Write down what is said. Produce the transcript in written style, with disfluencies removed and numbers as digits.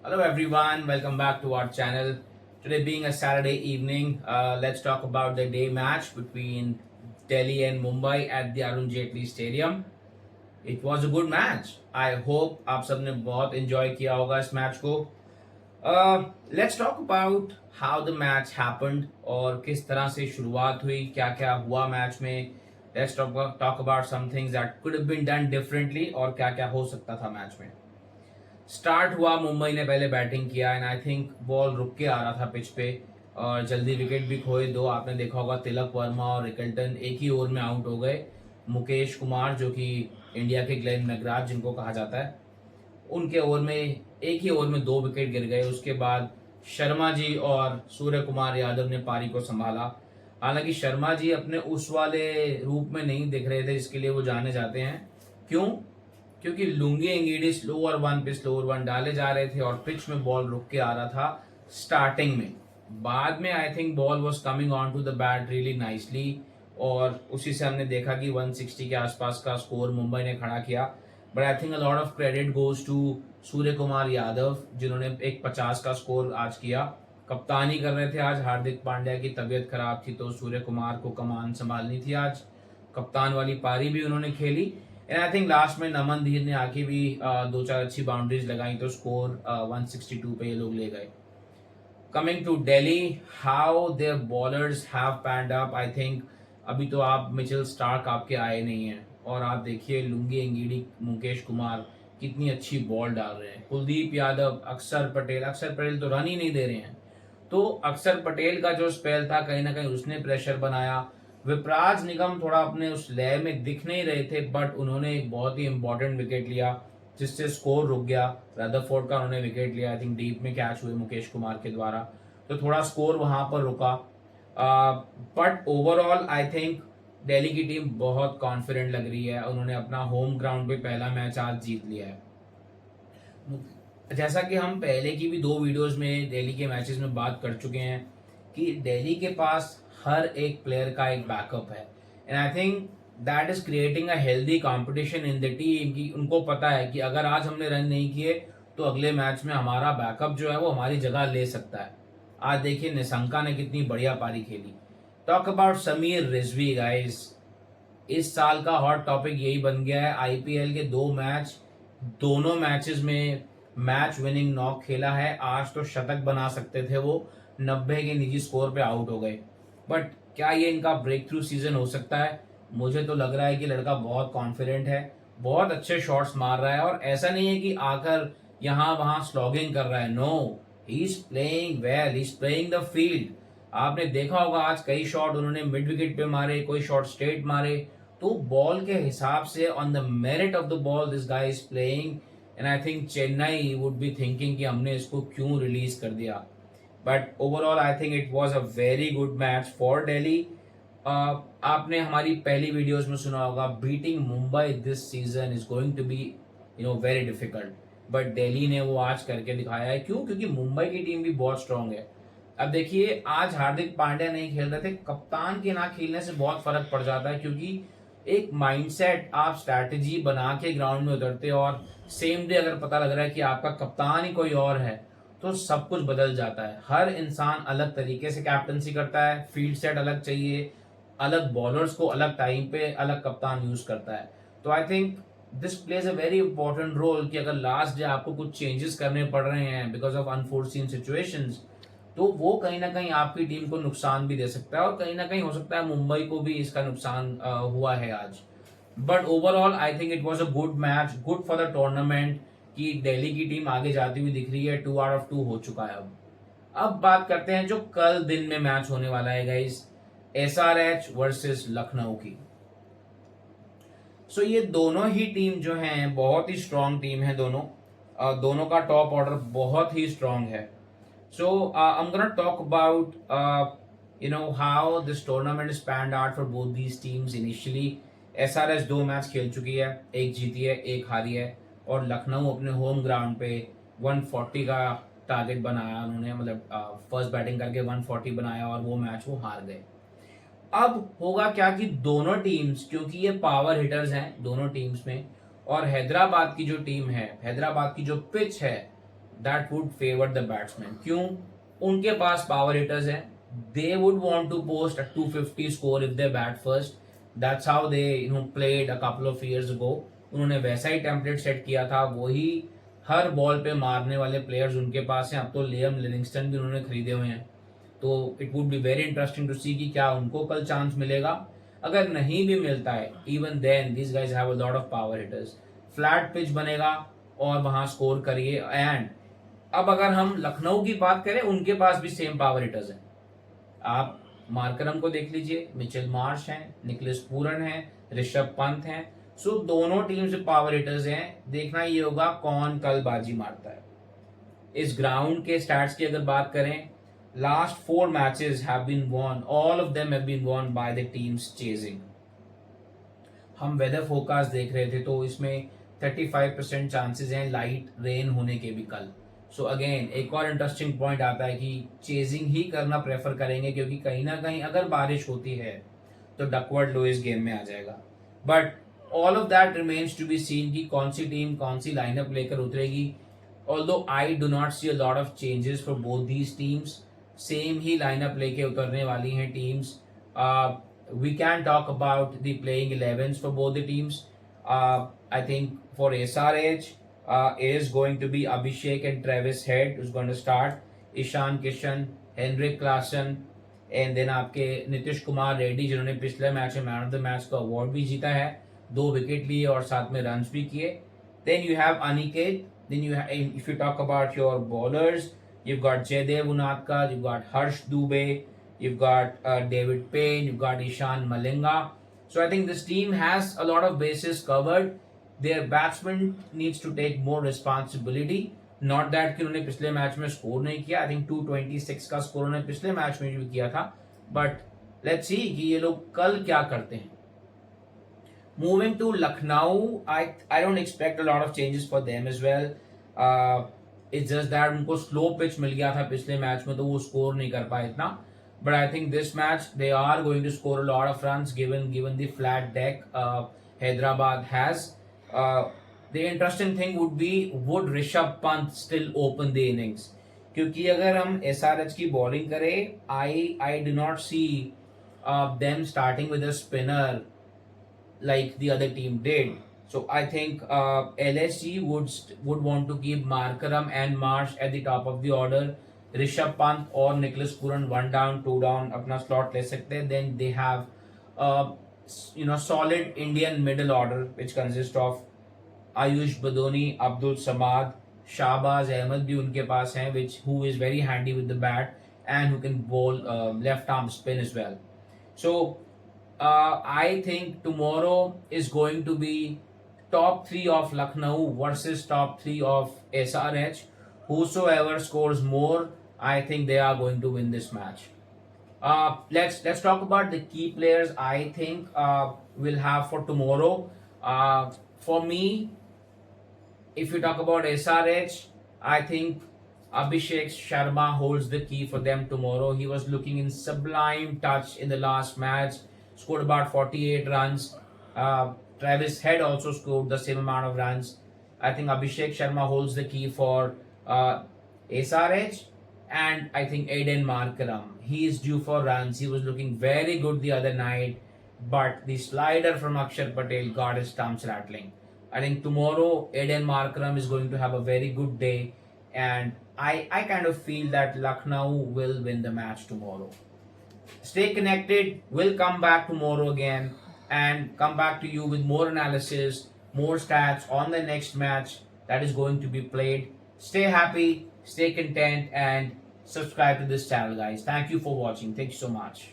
Hello everyone, welcome back to our channel. Today being a Saturday evening, let's talk about the day match between Delhi and Mumbai at the Arun Jaitley Stadium. It was a good match. I hope आप सबने बहुत enjoy किया होगा इस match को. Let's talk about how the match happened और किस तरह से शुरुआत हुई, क्या क्या हुआ मैच में. Let's talk about some things that could have been done differently और क्या क्या हो सकता था मैच में. स्टार्ट हुआ, मुंबई ने पहले बैटिंग किया एंड आई थिंक बॉल रुक के आ रहा था पिच पे और जल्दी विकेट भी खोए दो. आपने देखा होगा तिलक वर्मा और रिकल्टन एक ही ओवर में आउट हो गए. मुकेश कुमार जो कि इंडिया के ग्लेन मैकग्राथ जिनको कहा जाता है, उनके ओवर में एक ही ओवर में 2 विकेट गिर गए. उसके बाद शर्मा जी और सूर्य कुमार यादव ने पारी को संभाला. हालांकि शर्मा जी अपने उस वाले रूप में नहीं दिख रहे थे जिसके लिए वो जाने जाते हैं. क्यों? क्योंकि लुंगी एंगीडी स्लोअर वन पे स्लोअर वन डाले जा रहे थे और पिच में बॉल रुक के आ रहा था स्टार्टिंग में. बाद में I think ball was coming on to the bat really nicely और उसी से हमने देखा कि 160 के आसपास का स्कोर मुंबई ने खड़ा किया. But I think a lot of credit goes to Surya Kumar Yadav जिन्होंने एक 50 का स्कोर आज किया. कप्तानी कर रहे थे आज. हार्दिक पांड्या की तबीयत खराब थी तो सूर्य कुमार को कमान संभालनी थी आज. कप्तान वाली पारी भी उन्होंने खेली एंड आई थिंक लास्ट में नमन धीर ने आके भी 2-4 अच्छी बाउंड्रीज लगाई तो स्कोर 162 पे ये लोग ले गए. Coming to Delhi, how their bowlers have panned up. I think अभी तो आप मिचेल स्टार्क आपके आए नहीं हैं और आप देखिए लुंगी एंगीडी, मुकेश कुमार कितनी अच्छी बॉल डाल रहे हैं. कुलदीप यादव, अक्षर पटेल तो रन ही नहीं दे रहे हैं. तो अक्षर पटेल का जो स्पेल था कहीं ना कहीं उसने प्रेशर बनाया. विपराज निगम थोड़ा अपने उस लय में दिख नहीं रहे थे बट उन्होंने एक बहुत ही इंपॉर्टेंट विकेट लिया जिससे स्कोर रुक गया. रदरफोर्ड का उन्होंने विकेट लिया. आई थिंक डीप में कैच हुए मुकेश कुमार के द्वारा तो थोड़ा स्कोर वहां पर रुका. But overall I think Delhi की टीम बहुत कॉन्फिडेंट लग रही है. उन्होंने अपना होम ग्राउंड पे पहला मैच आज जीत लिया है. जैसा कि हम पहले की भी 2 वीडियोस में दिल्ली के मैचेस में बात कर चुके हैं कि दिल्ली के पास हर एक प्लेयर का एक बैकअप है and I think that is creating a healthy competition in the team. कि उनको पता है कि अगर आज हमने रन नहीं किए तो अगले मैच में हमारा बैकअप जो है वो हमारी जगह ले सकता है. आज देखिए निशंका ने कितनी बढ़िया पारी खेली. Talk about Sameer Rizvi guys. इस साल का हॉट टॉपिक यही बन गया है. आईपीएल के 2 मैच, दोनों मैचेस में मैच विनिंग नॉक खेला है. आज तो शतक बना सकते थे वो, 90 के निजी स्कोर पे आउट हो गए. बट क्या ये इनका ब्रेक थ्रू सीजन हो सकता है? मुझे तो लग रहा है कि लड़का बहुत कॉन्फिडेंट है, बहुत अच्छे शॉट्स मार रहा है और ऐसा नहीं है कि आकर यहाँ वहां स्लॉगिंग कर रहा है. No, he is playing well, he is playing the field. आपने देखा होगा आज कई शॉट उन्होंने मिड विकेट पे मारे, कोई शॉट स्ट्रेट मारे. तो बॉल के हिसाब से on the merit of the ball this guy is playing and I think Chennai would be thinking कि हमने इसको क्यों रिलीज कर दिया. But overall I think it was a very good match for Delhi. आपने हमारी पहली वीडियोस में सुना होगा beating Mumbai this season is going to be very difficult. But Delhi ने वो आज करके दिखाया है. क्यों? क्योंकि मुंबई की टीम भी बहुत स्ट्रांग है. अब देखिए आज हार्दिक पांड्या नहीं खेल रहे थे. कप्तान के ना खेलने से बहुत फर्क पड़ जाता है क्योंकि एक माइंडसेट, आप स्ट्रैटेजी बना के ग्राउंड में उतरते हो और सेम डे अगर पता लग रहा है कि आपका कप्तान ही कोई और है तो सब कुछ बदल जाता है. हर इंसान अलग तरीके से कैप्टनसी करता है, फील्ड सेट अलग चाहिए, अलग बॉलर्स को अलग टाइम पे अलग कप्तान यूज करता है. तो I think this plays a very important role कि अगर लास्ट डे आपको कुछ चेंजेस करने पड़ रहे हैं बिकॉज ऑफ अनफोर्सीन सिचुएशंस तो वो कहीं ना कहीं आपकी टीम को नुकसान भी दे सकता है और कहीं ना कहीं हो सकता है मुंबई को भी इसका नुकसान हुआ है आज. But overall I think it was a good match, good for the tournament कि दिल्ली की टीम आगे जाती हुई दिख रही है. 2 आउट ऑफ 2 हो चुका है. अब बात करते हैं जो कल दिन में मैच होने वाला है गाइस, एसआरएच वर्सेस लखनऊ की. सो ये दोनों ही टीम जो हैं बहुत ही स्ट्रांग टीम है. दोनों का टॉप ऑर्डर बहुत ही स्ट्रांग है. So I am gonna talk about how this tournament is panned out for both these teams initially. SRH 2 match खेल चुकी है, एक जीती है एक हारी है और लखनऊ अपने होम ग्राउंड पे 140 का टारगेट बनाया उन्होंने. मतलब फर्स्ट बैटिंग करके 140 बनाया और वो मैच वो हार गए. अब होगा क्या कि दोनों टीम्स, क्योंकि ये पावर हिटर्स हैं दोनों टीम्स में और हैदराबाद की जो टीम है, हैदराबाद की जो पिच है that would favor the batsman. क्यों? उनके पास power hitters हैं. They would want to post a 250 score if they bat first. That's how they played a couple of years ago. उन्होंने वैसा ही टेम्पलेट सेट किया था. वही हर बॉल पे मारने वाले प्लेयर्स उनके पास हैं. अब तो लियम लिविंगस्टन भी उन्होंने खरीदे हुए हैं. तो it would be very interesting to see कि क्या उनको कल चांस मिलेगा. अगर नहीं भी मिलता है, even then this guys have a lot of power hitters. Flat pitch बनेगा और वहां स्कोर करिए. एंड अब अगर हम लखनऊ की बात करें, उनके पास भी सेम पावर हिटर्स हैं. आप मार्करम को देख लीजिए, मिचेल मार्श हैं, निकलेस पूरन हैं, ऋषभ पंत हैं. सो दोनों टीम से पावर हिटर्स हैं. देखना ये होगा कौन कल बाजी मारता है. इस ग्राउंड के स्टैट्स की अगर बात करें, last 4 matches have been won, all of them have been won by the teams chasing. हम वेदर फोरकास्ट देख रहे थे तो इसमें 35% चांसेस हैं लाइट रेन होने के भी कल. सो अगेन एक और इंटरेस्टिंग पॉइंट आता है कि चेजिंग ही करना प्रेफर करेंगे, क्योंकि कहीं ना कहीं अगर बारिश होती है तो डकवर्थ लुइस गेम में आ जाएगा. But all of that remains to be seen कि कौन सी टीम कौन सी लाइनअप लेकर उतरेगी. Although I do not see a lot of changes for both these teams. Same ही लाइनअप लेके उतरने वाली हैं teams. We can talk about the playing 11s for both the teams. I think for SRH it is going to be Abhishek and Travis Head who's going to start. Ishan Kishan, Heinrich Klaasen, and then आपके नीतीश कुमार रेड्डी जिन्होंने पिछले match में man of the match का award भी जीता है, 2 wicket लिए और साथ में रन भी किए. Then you have Aniket. Then you if you talk about your bowlers, you've got Jaydev Unadkar, you've got Harsh Dubey, you've got David Payne, you've got Ishan Malinga. So I think this team has a lot of bases covered. Their batsman needs to take more responsibility. Not that कि उन्होंने पिछले match में score नहीं किया. I think 226 का score उन्होंने पिछले match में भी किया था. But let's see कि ये लोग कल क्या करते हैं. Moving to Lucknow, I don't expect a lot of changes for them as well. It's just that उनको slow pitch मिल गया था पिछले मैच में, तो वो स्कोर नहीं कर पाए इतना. But I think this match they are going to score a lot of runs given the flat deck Hyderabad has. The interesting thing would be, would Rishabh Pant still open the innings? क्योंकि अगर हम SRH की bowling करें, I do not see them starting with a spinner like the other team did. So I think LSG would want to keep Markram and Marsh at the top of the order. Rishabh Pant और Nicholas Puran 1 down 2 down अपना slot ले सकते हैं. Then they have solid Indian middle order which consists of Ayush Badoni, Abdul Samad, Shahbaz Ahmed भी उनके पास हैं, who is very handy with the bat and who can bowl left arm spin as well. So I think tomorrow is going to be top 3 of Lucknow versus top 3 of SRH. Whosoever scores more, I think they are going to win this match. Let's talk about the key players I think we'll have for tomorrow. For me, if you talk about SRH, I think Abhishek Sharma holds the key for them tomorrow. He was looking in sublime touch in the last match, scored about 48 runs. Travis Head also scored the same amount of runs. I think Abhishek Sharma holds the key for SRH. And I think Aiden Markram, he is due for runs. He was looking very good the other night, but the slider from Akshar Patel got his stumps rattling. I think tomorrow Aiden Markram is going to have a very good day, and I kind of feel that Lucknow will win the match tomorrow. Stay connected. We'll come back tomorrow again and come back to you with more analysis, more stats on the next match that is going to be played. Stay happy, stay content, and subscribe to this channel, guys. Thank you for watching. Thank you so much.